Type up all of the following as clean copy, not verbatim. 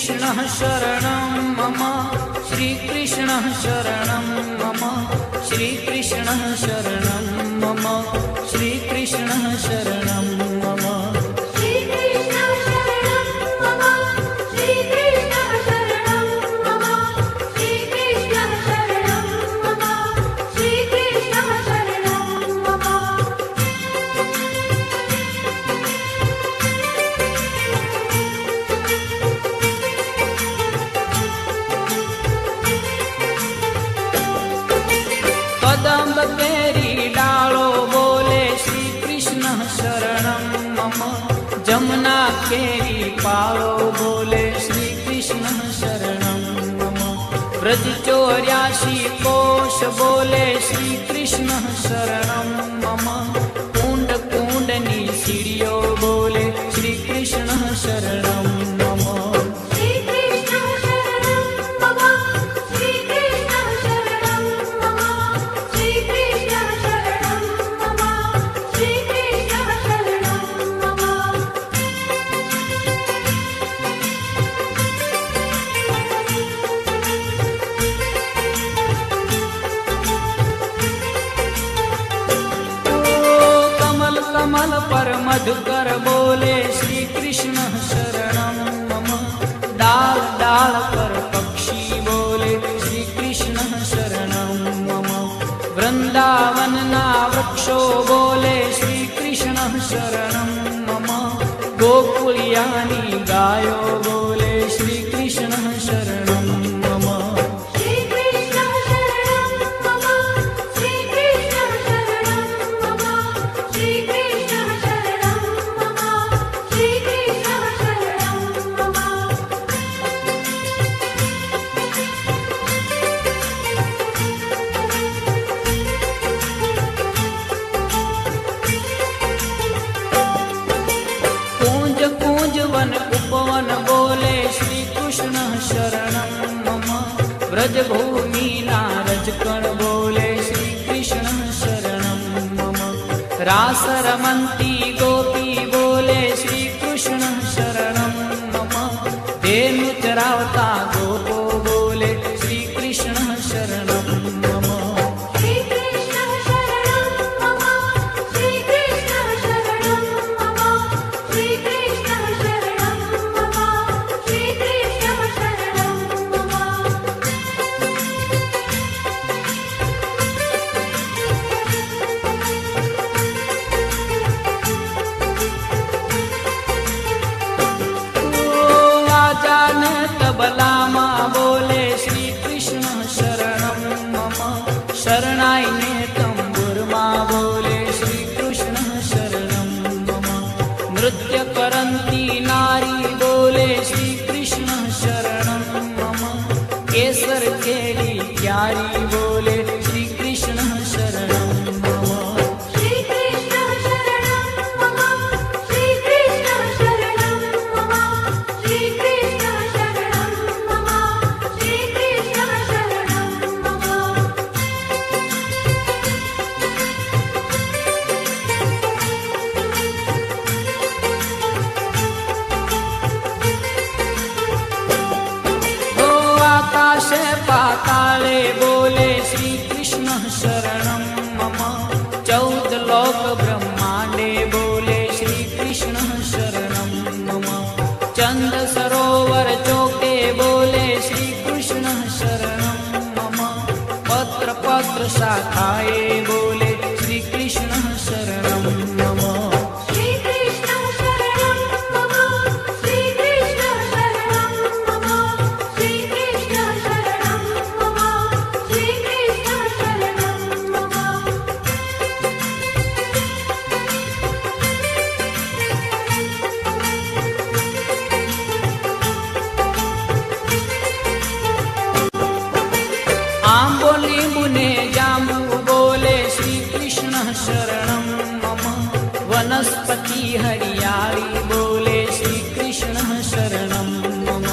श्रीकृष्णः शरणं मम श्रीकृष्णः शरणं मम श्रीकृष्णः शरणं मम श्रीकृष्णः शरणं मम कदम्ब केरी डालो बोले श्री कृष्ण शरणं मम जमुना केरी पालो बोले श्री कृष्ण शरणं मम व्रज 84 कोश बोले श्री कृष्ण शरणं मम कुंड कुंडनी सीढ़ियो बोले श्री कृष्ण शरणं मम कमल पर मधुकर बोले श्री कृष्ण शरणं मम डाल डाल पर पक्षी बोले श्री कृष्ण शरणं मम वृंदावन ना वृक्षो बोले श्री कृष्ण शरणं मम गोकुलियानी गायो बोले श्री कृष्ण शरणं मम उपवन बोले श्री कृष्ण शरणं मम व्रज भूमि नारजकण बोले श्री कृष्ण शरणं मम रास रमन्ती गोपी बोले श्री कृष्ण शरणं मम धेनु चरावता गोपो बोले श्री कृष्ण शरणं मम तबलामा बोले श्री कृष्ण शरणं मम शरणाई ने तंबुरमा बोले श्री कृष्ण शरणं मम नृत्य करंती नारी बोले श्री कृष्ण शरणं मम केसर केली प्यारी बोले श्री कृष्ण शरणं मम आकाशे पाताले बोले श्री कृष्ण शरणं मम 14 लोक ब्रह्मांडे बोले श्री कृष्ण शरणं मम चंद सरोवर चौके बोले श्री कृष्ण शरणं मम पत्र पत्र शाखाए बोले श्री कृष्ण शरणं मम आंबोली मुने जामु बोले श्री कृष्ण शरणं मम वनस्पति हरियाली बोले श्री कृष्ण शरणं मम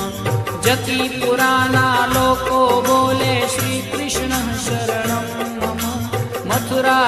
जकी पुराना लोको बोले श्री कृष्ण शरणं मम मथुरा